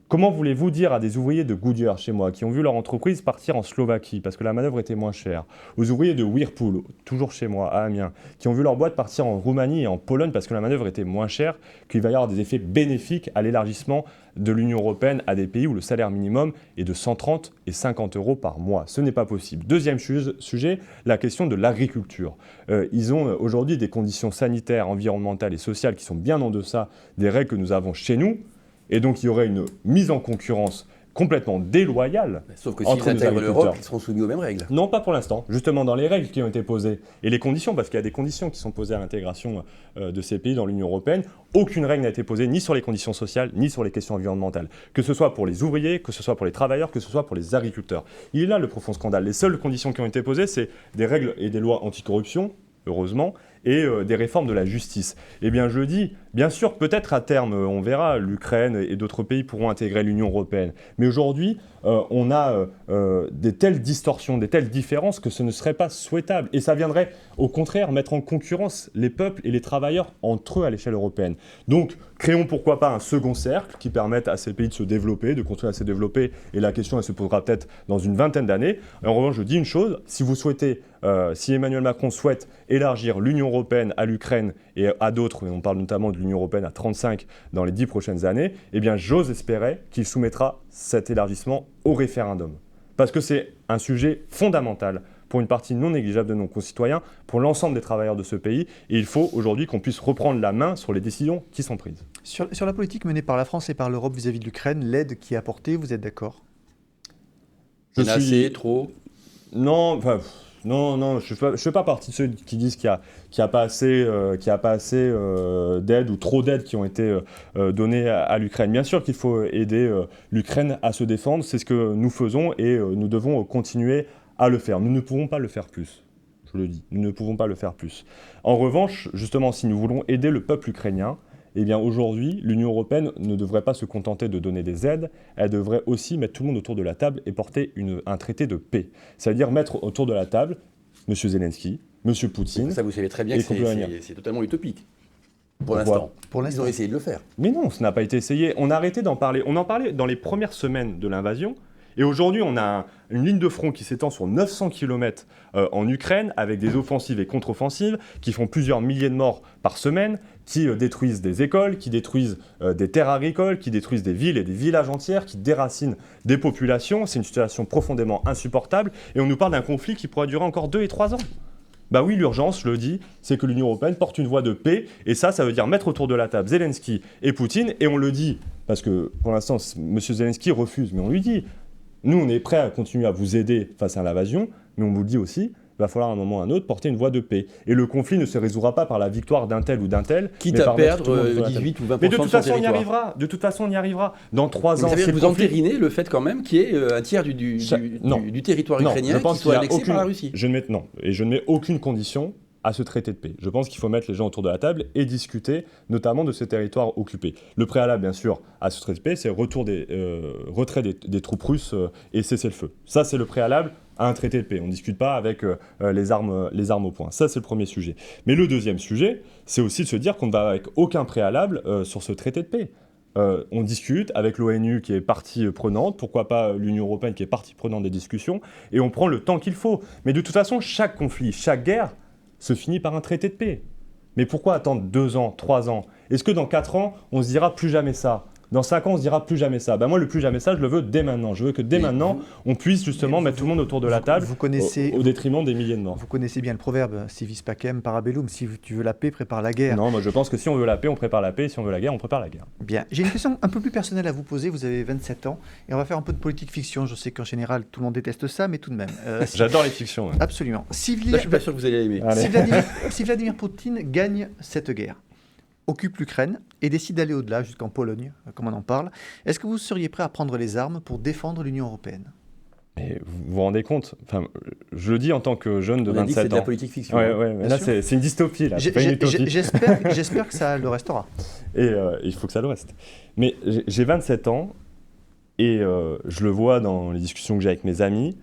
Comment voulez-vous dire à des ouvriers de Goodyear chez moi qui ont vu leur entreprise partir en Slovaquie parce que la manœuvre était moins chère, aux ouvriers de Whirlpool, toujours chez moi, à Amiens, qui ont vu leur boîte partir en Roumanie et en Pologne parce que la manœuvre était moins chère, qu'il va y avoir des effets bénéfiques à l'élargissement de l'Union européenne à des pays où le salaire minimum est de 130 et 50 euros par mois. Ce n'est pas possible. Deuxième sujet, la question de l'agriculture. Ils ont aujourd'hui des conditions sanitaires, environnementales et sociales qui sont bien en deçà des règles que nous avons chez nous. Et donc, il y aurait une mise en concurrence complètement déloyale. Sauf que s'ils intègrent l'Europe, ils seront soumis aux mêmes règles. Non, pas pour l'instant. Justement, dans les règles qui ont été posées et les conditions, parce qu'il y a des conditions qui sont posées à l'intégration de ces pays dans l'Union européenne, aucune règle n'a été posée ni sur les conditions sociales, ni sur les questions environnementales. Que ce soit pour les ouvriers, que ce soit pour les travailleurs, que ce soit pour les agriculteurs. Il est là le profond scandale. Les seules conditions qui ont été posées, c'est des règles et des lois anticorruption, heureusement, et des réformes de la justice. Eh bien, je dis, bien sûr, peut-être à terme, on verra, l'Ukraine et d'autres pays pourront intégrer l'Union européenne. Mais aujourd'hui, on a des telles distorsions, des telles différences que ce ne serait pas souhaitable. Et ça viendrait, au contraire, mettre en concurrence les peuples et les travailleurs entre eux à l'échelle européenne. Donc, créons pourquoi pas un second cercle qui permette à ces pays de se développer, de continuer à se développer. Et la question, elle se posera peut-être dans une vingtaine d'années. En revanche, je dis une chose, si vous souhaitez, si Emmanuel Macron souhaite élargir l'Union européenne à l'Ukraine et à d'autres, et on parle notamment de l'Union européenne à 35 dans les 10 prochaines années, eh bien j'ose espérer qu'il soumettra cet élargissement au référendum. Parce que c'est un sujet fondamental pour une partie non négligeable de nos concitoyens, pour l'ensemble des travailleurs de ce pays, et il faut aujourd'hui qu'on puisse reprendre la main sur les décisions qui sont prises. Sur la politique menée par la France et par l'Europe vis-à-vis de l'Ukraine, l'aide qui est apportée, vous êtes d'accord? Assez, trop? Non, enfin... Non, je ne fais pas partie de ceux qui disent qu'il n'y a pas assez, d'aide ou trop d'aides qui ont été données à l'Ukraine. Bien sûr qu'il faut aider l'Ukraine à se défendre, c'est ce que nous faisons et nous devons continuer à le faire. Nous ne pouvons pas le faire plus, je le dis, nous ne pouvons pas le faire plus. En revanche, justement, si nous voulons aider le peuple ukrainien, eh bien aujourd'hui, l'Union européenne ne devrait pas se contenter de donner des aides, elle devrait aussi mettre tout le monde autour de la table et porter un traité de paix. C'est-à-dire mettre autour de la table M. Zelensky, M. Poutine. Ça, vous savez très bien que c'est totalement utopique. Pour l'instant. Ils ont essayé de le faire. Mais non, ça n'a pas été essayé. On a arrêté d'en parler. On en parlait dans les premières semaines de l'invasion. Et aujourd'hui, on a une ligne de front qui s'étend sur 900 km en Ukraine, avec des offensives et contre-offensives, qui font plusieurs milliers de morts par semaine, qui détruisent des écoles, qui détruisent des terres agricoles, qui détruisent des villes et des villages entières, qui déracinent des populations. C'est une situation profondément insupportable. Et on nous parle d'un conflit qui pourrait durer encore 2 et 3 ans. Bah oui, l'urgence, je le dis, c'est que l'Union européenne porte une voie de paix. Et ça veut dire mettre autour de la table Zelensky et Poutine. Et on le dit, parce que pour l'instant, M. Zelensky refuse, mais on lui dit... Nous, on est prêts à continuer à vous aider face à l'invasion, mais on vous le dit aussi, il va falloir à un moment ou à un autre porter une voie de paix. Et le conflit ne se résoudra pas par la victoire d'un tel ou d'un tel. Quitte à perdre 18 ou 20% mais de toute façon, on y arrivera. De toute façon, on y arrivera. Dans 3 ans, vous entérinez le fait quand même qu'il y ait un tiers du territoire ukrainien qui soit annexé par la Russie. Je ne mets aucune condition à ce traité de paix. Je pense qu'il faut mettre les gens autour de la table et discuter notamment de ces territoires occupés. Le préalable, bien sûr, à ce traité de paix, c'est retrait des troupes russes et cessez-le-feu. Ça, c'est le préalable à un traité de paix. On ne discute pas avec les armes au poing. Ça, c'est le premier sujet. Mais le deuxième sujet, c'est aussi de se dire qu'on ne va avec aucun préalable sur ce traité de paix. On discute avec l'ONU qui est partie prenante, pourquoi pas l'Union européenne qui est partie prenante des discussions, et on prend le temps qu'il faut. Mais de toute façon, chaque conflit, chaque guerre, se finit par un traité de paix. Mais pourquoi attendre 2 ans, 3 ans? Est-ce que dans 4 ans, on se dira plus jamais ça? Dans 5 ans, on se dira plus jamais ça. Ben moi, le plus jamais ça, je le veux dès maintenant. Je veux que dès maintenant, on puisse justement mettre tout le monde autour de la table au détriment des milliers de morts. Vous connaissez bien le proverbe, si vis pacem parabellum, si tu veux la paix, prépare la guerre. Non, moi je pense que si on veut la paix, on prépare la paix, et si on veut la guerre, on prépare la guerre. Bien, j'ai une question un peu plus personnelle à vous poser, vous avez 27 ans, et on va faire un peu de politique fiction. Je sais qu'en général, tout le monde déteste ça, mais tout de même. J'adore les fictions. Ouais. Absolument. Là, je suis pas sûr que vous allez l'aimer. Si Vladimir Poutine gagne cette guerre, occupe l'Ukraine et décide d'aller au-delà, jusqu'en Pologne, comme on en parle, est-ce que vous seriez prêt à prendre les armes pour défendre l'Union européenne? Mais vous vous rendez compte, je le dis en tant que jeune de 27 ans. On a dit que c'est de la politique fiction. Ouais, mais là, c'est une dystopie. Pas une utopie. J'espère que ça le restera. Et il faut que ça le reste. Mais j'ai 27 ans et je le vois dans les discussions que j'ai avec mes amis,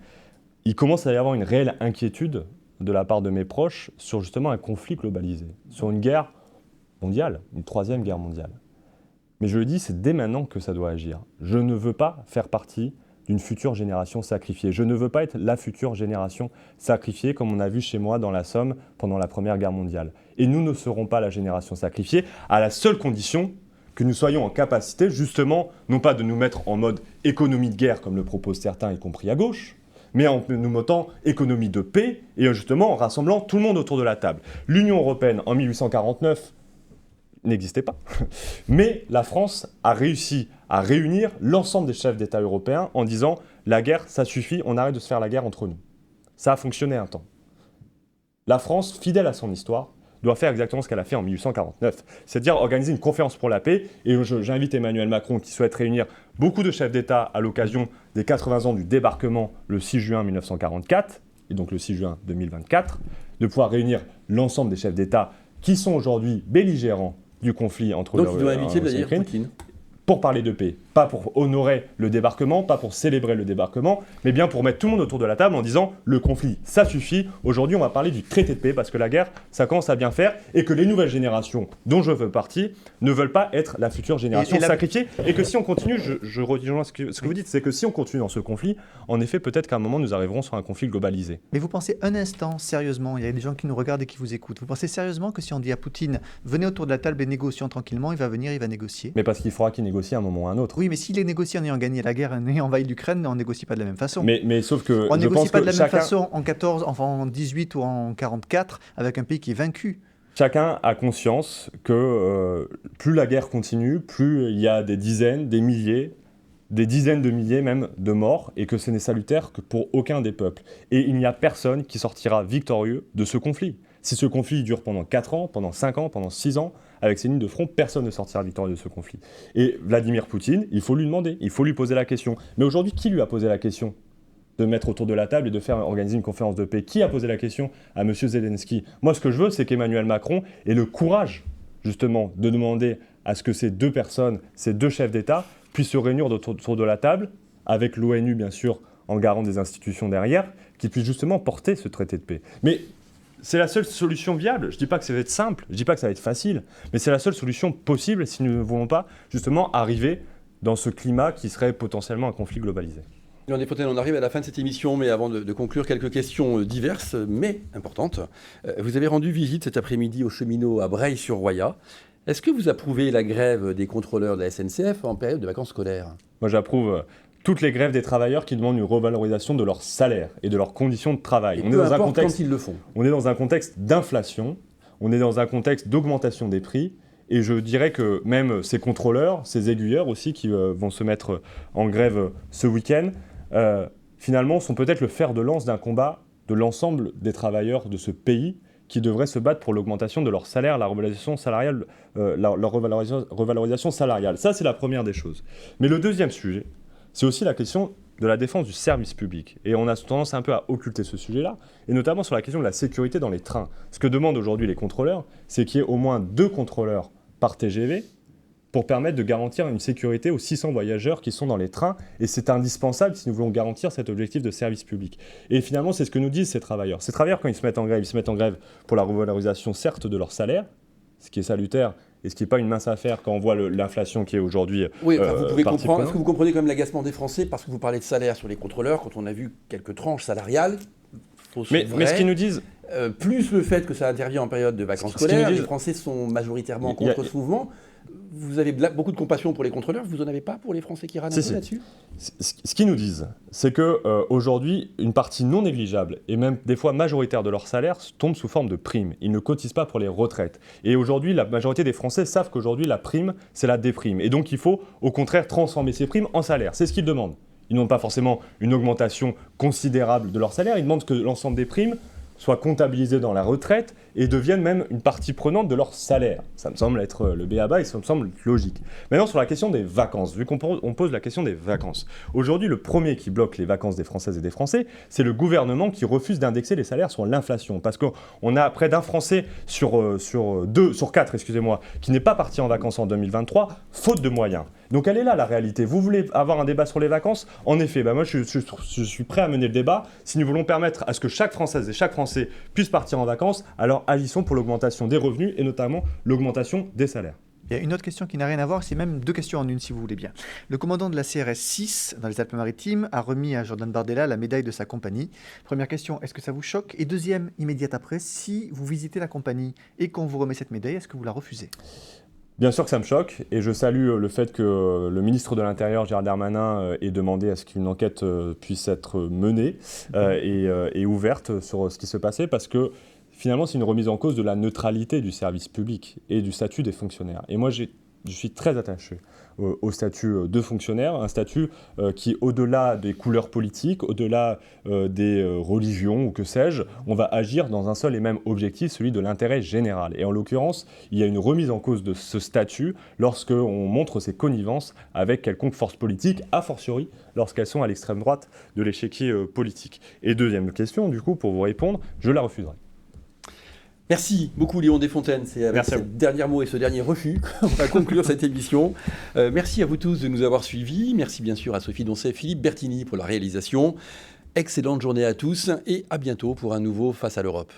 il commence à y avoir une réelle inquiétude de la part de mes proches sur justement un conflit globalisé, sur une guerre mondiale, une 3e guerre mondiale. Mais je le dis, c'est dès maintenant que ça doit agir. Je ne veux pas faire partie d'une future génération sacrifiée. Je ne veux pas être la future génération sacrifiée, comme on a vu chez moi dans la Somme pendant la Première Guerre mondiale. Et nous ne serons pas la génération sacrifiée, à la seule condition que nous soyons en capacité, justement, non pas de nous mettre en mode économie de guerre, comme le proposent certains, y compris à gauche, mais en nous mettant économie de paix, et justement en rassemblant tout le monde autour de la table. L'Union européenne, en 1849, n'existait pas. Mais la France a réussi à réunir l'ensemble des chefs d'État européens en disant « la guerre, ça suffit, on arrête de se faire la guerre entre nous ». Ça a fonctionné un temps. La France, fidèle à son histoire, doit faire exactement ce qu'elle a fait en 1849, c'est-à-dire organiser une conférence pour la paix. Et j'invite Emmanuel Macron, qui souhaite réunir beaucoup de chefs d'État à l'occasion des 80 ans du débarquement le 6 juin 1944, et donc le 6 juin 2024, de pouvoir réunir l'ensemble des chefs d'État qui sont aujourd'hui belligérants du conflit entre donc, il doit inviter Vladimir Poutine pour parler de paix, pas pour honorer le débarquement, pas pour célébrer le débarquement, mais bien pour mettre tout le monde autour de la table en disant le conflit, ça suffit, aujourd'hui on va parler du traité de paix parce que la guerre, ça commence à bien faire et que les nouvelles générations dont je fais partie ne veulent pas être la future génération sacrifiée et que si on continue, je rejoins ce que vous dites, c'est que si on continue dans ce conflit, en effet peut-être qu'à un moment nous arriverons sur un conflit globalisé. Mais vous pensez un instant, sérieusement, il y a des gens qui nous regardent et qui vous écoutent, vous pensez sérieusement que si on dit à Poutine venez autour de la table et négocions tranquillement, il va venir, il va négocier? Mais parce qu'il faudra qu'il négocie à un moment ou à un autre. Oui, mais s'il est négocié en ayant gagné la guerre, en ayant envahi l'Ukraine, on ne négocie pas de la même façon. Mais sauf que on ne négocie pas de la même chacun... façon en 14, enfin en 18 ou en 44 avec un pays qui est vaincu. Chacun a conscience que plus la guerre continue, plus il y a des dizaines, des milliers, des dizaines de milliers même de morts et que ce n'est salutaire que pour aucun des peuples. Et il n'y a personne qui sortira victorieux de ce conflit. Si ce conflit dure pendant 4 ans, pendant 5 ans, pendant 6 ans, avec ses lignes de front, personne ne sortira victorieux de ce conflit. Et Vladimir Poutine, il faut lui demander, il faut lui poser la question. Mais aujourd'hui, qui lui a posé la question de mettre autour de la table et de faire organiser une conférence de paix? Qui a posé la question à M. Zelensky? Moi, ce que je veux, c'est qu'Emmanuel Macron ait le courage, justement, de demander à ce que ces deux personnes, ces deux chefs d'État, puissent se réunir autour de la table, avec l'ONU, bien sûr, en garant des institutions derrière, qui puissent justement porter ce traité de paix. Mais c'est la seule solution viable. Je ne dis pas que ça va être simple, je ne dis pas que ça va être facile, mais c'est la seule solution possible si nous ne voulons pas justement arriver dans ce climat qui serait potentiellement un conflit globalisé. On arrive à la fin de cette émission, mais avant de conclure, quelques questions diverses, mais importantes. Vous avez rendu visite cet après-midi aux cheminots à Breil-sur-Roya. Est-ce que vous approuvez la grève des contrôleurs de la SNCF en période de vacances scolaires? Moi, j'approuve toutes les grèves des travailleurs qui demandent une revalorisation de leur salaire et de leurs conditions de travail. On est dans un contexte, quand ils le font. On est dans un contexte d'inflation, on est dans un contexte d'augmentation des prix, et je dirais que même ces contrôleurs, ces aiguilleurs aussi qui vont se mettre en grève ce week-end, finalement sont peut-être le fer de lance d'un combat de l'ensemble des travailleurs de ce pays qui devraient se battre pour l'augmentation de leur salaire, la revalorisation salariale, leur revalorisation salariale. Ça, c'est la première des choses. Mais le deuxième sujet, c'est aussi la question de la défense du service public. Et on a tendance un peu à occulter ce sujet-là, et notamment sur la question de la sécurité dans les trains. Ce que demandent aujourd'hui les contrôleurs, c'est qu'il y ait au moins 2 contrôleurs par TGV pour permettre de garantir une sécurité aux 600 voyageurs qui sont dans les trains. Et c'est indispensable si nous voulons garantir cet objectif de service public. Et finalement, c'est ce que nous disent ces travailleurs. Ces travailleurs, quand ils se mettent en grève pour la revalorisation, certes, de leur salaire, ce qui est salutaire, et ce qui n'est pas une mince affaire quand on voit l'inflation qui est aujourd'hui. Oui, vous pouvez comprendre. Est-ce que vous comprenez quand même l'agacement des Français parce que vous parlez de salaire sur les contrôleurs quand on a vu quelques tranches salariales? Mais ce qu'ils nous disent. Plus le fait que ça intervient en période de vacances scolaires, les Français sont majoritairement contre ce mouvement. Vous avez beaucoup de compassion pour les contrôleurs, vous n'en avez pas pour les Français qui râlent un peu là-dessus? Ce qu'ils nous disent, c'est qu'aujourd'hui, une partie non négligeable, et même des fois majoritaire de leur salaire, tombe sous forme de prime. Ils ne cotisent pas pour les retraites. Et aujourd'hui, la majorité des Français savent qu'aujourd'hui, la prime, c'est la déprime. Et donc, il faut, au contraire, transformer ces primes en salaire. C'est ce qu'ils demandent. Ils ne demandent pas forcément une augmentation considérable de leur salaire, ils demandent que l'ensemble des primes soient comptabilisées dans la retraite et deviennent même une partie prenante de leur salaire. Ça me semble être le b.a-ba et ça me semble logique. Maintenant, sur la question des vacances, vu qu'on pose la question des vacances, aujourd'hui, le premier qui bloque les vacances des Françaises et des Français, c'est le gouvernement qui refuse d'indexer les salaires sur l'inflation. Parce qu'on a près d'un Français sur 4, qui n'est pas parti en vacances en 2023, faute de moyens. Donc elle est là la réalité. Vous voulez avoir un débat sur les vacances? En effet, moi je suis prêt à mener le débat. Si nous voulons permettre à ce que chaque Française et chaque Français puisse partir en vacances, alors agissons pour l'augmentation des revenus et notamment l'augmentation des salaires. Il y a une autre question qui n'a rien à voir, c'est même deux questions en une si vous voulez bien. Le commandant de la CRS 6 dans les Alpes-Maritimes a remis à Jordan Bardella la médaille de sa compagnie. Première question, est-ce que ça vous choque? Et deuxième, immédiate après, si vous visitez la compagnie et qu'on vous remet cette médaille, est-ce que vous la refusez? Bien sûr que ça me choque et je salue le fait que le ministre de l'Intérieur, Gérald Darmanin, ait demandé à ce qu'une enquête puisse être menée et ouverte sur ce qui se passait parce que finalement c'est une remise en cause de la neutralité du service public et du statut des fonctionnaires. Et moi je suis très attaché au statut de fonctionnaire, un statut qui, au-delà des couleurs politiques, au-delà des religions ou que sais-je, on va agir dans un seul et même objectif, celui de l'intérêt général. Et en l'occurrence, il y a une remise en cause de ce statut lorsqu'on montre ses connivences avec quelconque force politique, a fortiori lorsqu'elles sont à l'extrême droite de l'échiquier politique. Et deuxième question, du coup, pour vous répondre, je la refuserai. Merci beaucoup Léon Desfontaines, c'est avec ce dernier mot et ce dernier refus qu'on va conclure cette émission. Merci à vous tous de nous avoir suivis, merci bien sûr à Sophie Doncet et Philippe Bertini pour la réalisation. Excellente journée à tous et à bientôt pour un nouveau Face à l'Europe.